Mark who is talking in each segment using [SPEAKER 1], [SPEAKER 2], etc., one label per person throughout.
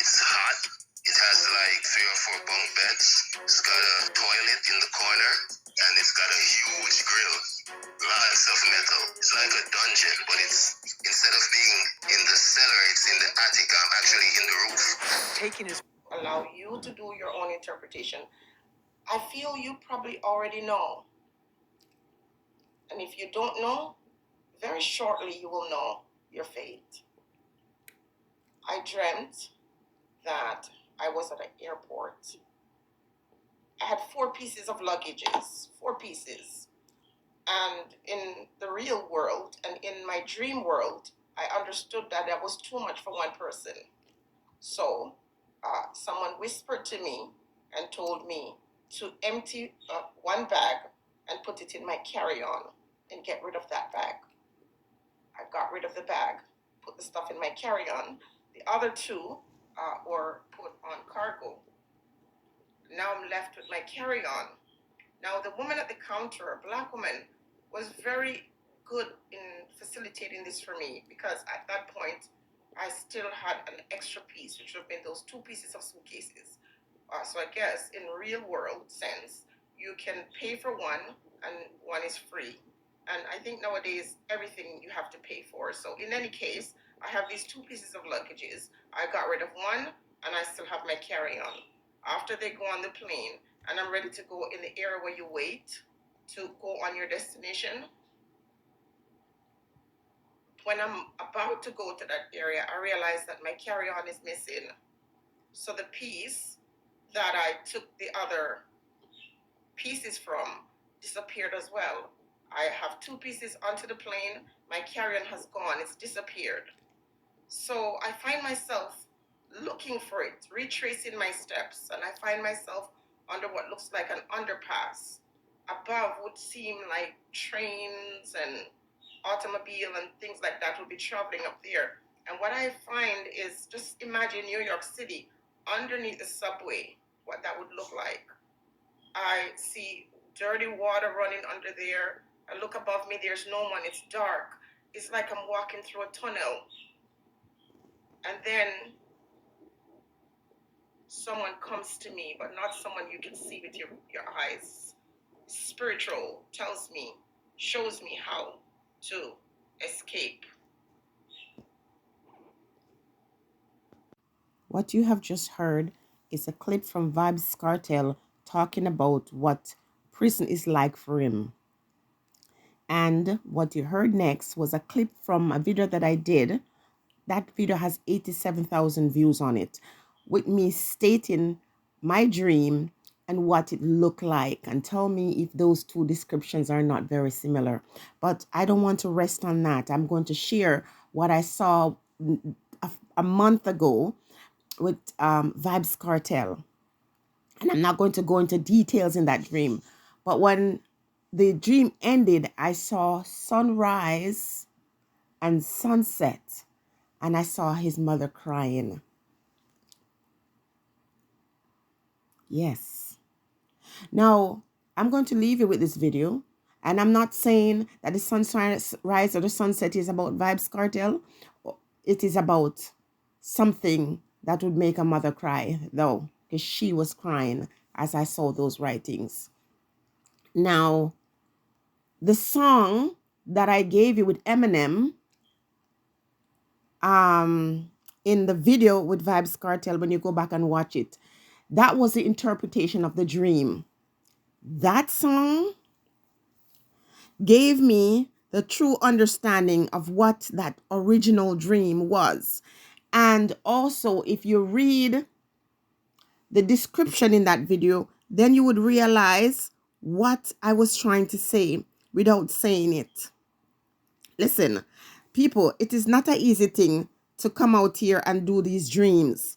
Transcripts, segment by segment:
[SPEAKER 1] It's hot. It has like 3 or 4 bunk beds. It's got a toilet in the corner, and it's got a huge grill. Lots of metal. It's like a dungeon, but it's instead of being in the cellar, it's in the attic. I'm actually in the roof. Taking his allow you to do your own interpretation. I feel you probably already know. And if you don't know, very shortly you will know your fate. I dreamt that I was at an airport. I had 4 pieces of luggages, 4 pieces. And in the real world and in my dream world, I understood that that was too much for one person. So someone whispered to me and told me to empty 1 bag and put it in my carry-on and get rid of that bag. I got rid of the bag, put the stuff in my carry-on. The other 2 were put on cargo. Now I'm left with my carry-on. Now the woman at the counter, a black woman, was very good in facilitating this for me, because at that point I still had an extra piece, which would have been those 2 pieces of suitcases. So I guess in real world sense, you can pay for one and one is free. And I think nowadays everything you have to pay for. So in any case, I have these 2 pieces of luggages. I got rid of one and I still have my carry-on. After they go on the plane and I'm ready to go in the area where you wait to go on your destination, when I'm about to go to that area, I realize that my carry-on is missing. So the piece that I took the other pieces from disappeared as well. I have 2 pieces onto the plane. My carry-on has gone. It's disappeared. So I find myself looking for it, retracing my steps, and I find myself under what looks like an underpass. Above would seem like trains and automobile and things like that would be traveling up there. And what I find is, just imagine New York City underneath the subway, what that would look like. I see dirty water running under there. I look above me, there's no one, it's dark. It's like I'm walking through a tunnel. And then someone comes to me, but not someone you can see with your eyes. Spiritual tells me, shows me how to escape. What you have just heard is a clip from Vybz Kartel talking about what prison is like for him. And what you heard next was a clip from a video that I did. That video has 87,000 views on it, with me stating my dream and what it looked like, and tell me if those 2 descriptions are not very similar. But I don't want to rest on that. I'm going to share what I saw a month ago with Vybz Kartel. And I'm not going to go into details in that dream. But when the dream ended, I saw sunrise and sunset. And I saw his mother crying. Yes. Now, I'm going to leave you with this video. And I'm not saying that the sunrise or the sunset is about Vybz Kartel. It is about something that would make a mother cry, though, because she was crying as I saw those writings. Now, the song that I gave you with Eminem, in the video with Vybz Kartel, when you go back and watch it, that was the interpretation of the dream. That song gave me the true understanding of what that original dream was. And also, if you read the description in that video, then you would realize what I was trying to say without saying it. Listen, people, it is not an easy thing to come out here and do these dreams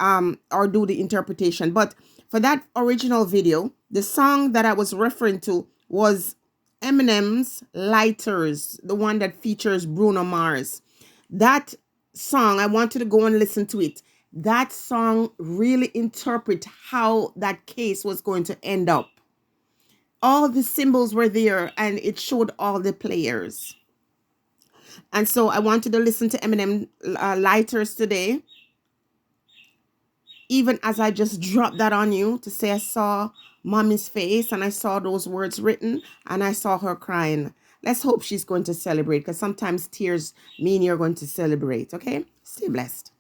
[SPEAKER 1] or do the interpretation. But for that original video, the song that I was referring to was Eminem's Lighters, the one that features Bruno Mars. That song, I want you to go and listen to it. That song really interpret how that case was going to end up. All the symbols were there and it showed all the players. And so I wanted to listen to Eminem Lighters today.
[SPEAKER 2] even as I just dropped that on you to say I saw mommy's face and I saw those words written and I saw her crying. Let's hope she's going to celebrate, because sometimes tears mean you're going to celebrate. Okay? Stay blessed.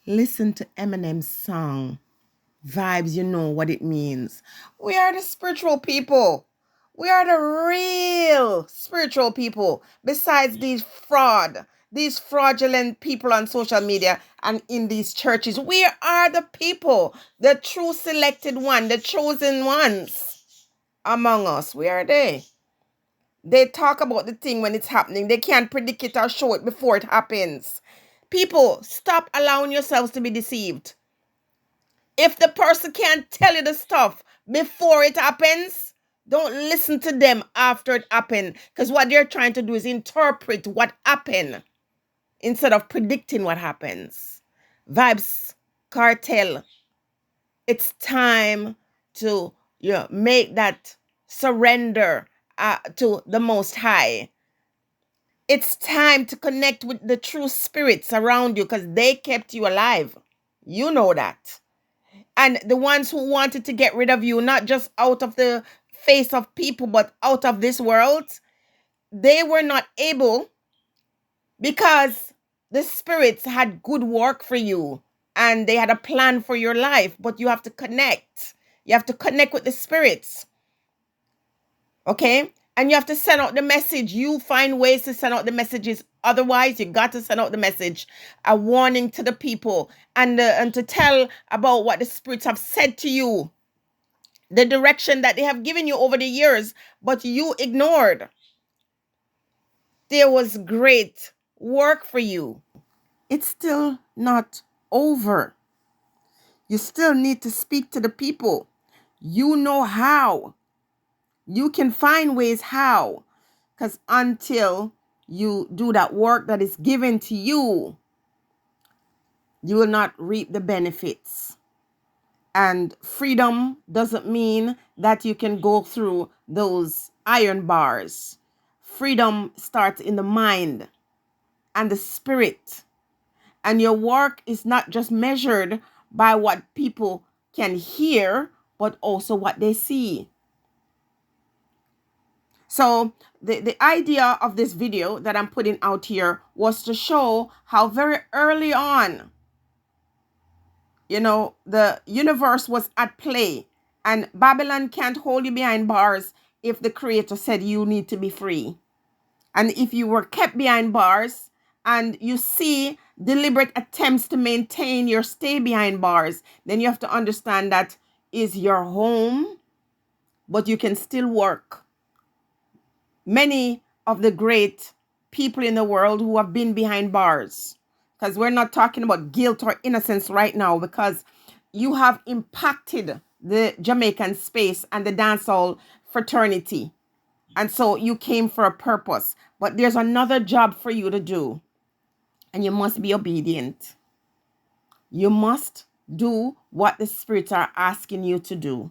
[SPEAKER 2] Listen to Eminem's song, Vibes, you know what it means. We are the spiritual people. We are the real spiritual people. Besides these fraudulent people on social media and in these churches, we are the people, the true selected one, the chosen ones among us. We are they. They talk about the thing when it's happening. They can't predict it or show it before it happens. People, stop allowing yourselves to be deceived. If the person can't tell you the stuff before it happens, don't listen to them after it happened. Because what they're trying to do is interpret what happened instead of predicting what happens. Vybz Kartel, it's time to make that surrender to the Most High. It's time to connect with the true spirits around you because they kept you alive. You know that. And the ones who wanted to get rid of you, not just out of the face of people, but out of this world, they were not able because the spirits had good work for you and they had a plan for your life, but you have to connect. You have to connect with the spirits. Okay? And you have to send out the message. You find ways to send out the messages. Otherwise, you got to send out the message, a warning to the people, and to tell about what the spirits have said to you, the direction that they have given you over the years, but you ignored. There was great work for you. It's still not over. You still need to speak to the people. You know how. You can find ways how. Because until you do that work that is given to you, you will not reap the benefits. And freedom doesn't mean that you can go through those iron bars. Freedom starts in the mind and the spirit. And your work is not just measured by what people can hear, but also what they see. So the idea of this video that I'm putting out here was to show how very early on, the universe was at play, and Babylon can't hold you behind bars if the creator said you need to be free. And if you were kept behind bars and you see deliberate attempts to maintain your stay behind bars, then you have to understand that is your home, but you can still work. Many of the great people in the world who have been behind bars, because we're not talking about guilt or innocence right now, because you have impacted the Jamaican space and the dancehall fraternity. And so you came for a purpose, but there's another job for you to do, and you must be obedient. You must do what the spirits are asking you to do,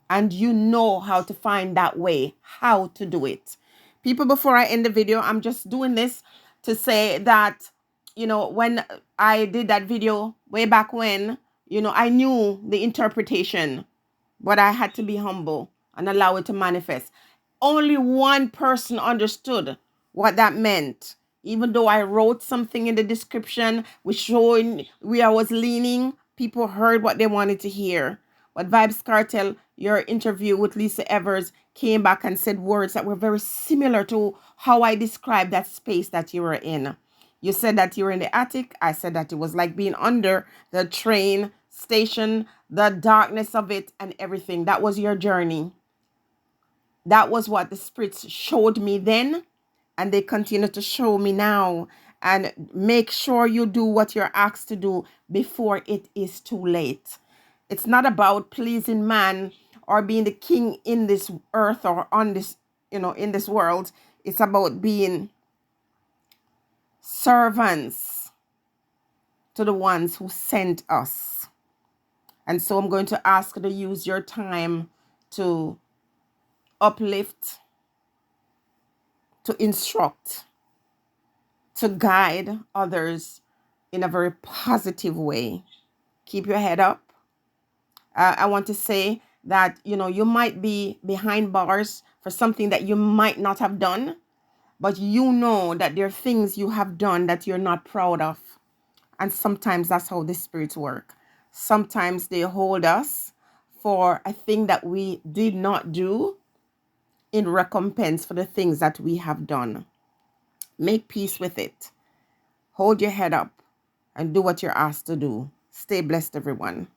[SPEAKER 2] and you know how to find that way, how to do it. People, before I end the video, I'm just doing this to say that, when I did that video way back when, I knew the interpretation, but I had to be humble and allow it to manifest. Only one person understood what that meant. Even though I wrote something in the description, which showing where I was leaning, people heard what they wanted to hear. But Vybz Kartel, your interview with Lisa Evers, came back and said words that were very similar to how I described that space that you were in. You said that you were in the attic. I said that it was like being under the train station, the darkness of it and everything. That was your journey. That was what the spirits showed me then, and they continue to show me now. And make sure you do what you're asked to do before it is too late. It's not about pleasing man or being the king in this earth or on this, in this world. It's about being servants to the ones who sent us. And so I'm going to ask you to use your time to uplift, to instruct, to guide others in a very positive way. Keep your head up. I want to say that, you might be behind bars for something that you might not have done, but you know that there are things you have done that you're not proud of. And sometimes that's how the spirits work. Sometimes they hold us for a thing that we did not do in recompense for the things that we have done. Make peace with it. Hold your head up and do what you're asked to do. Stay blessed, everyone.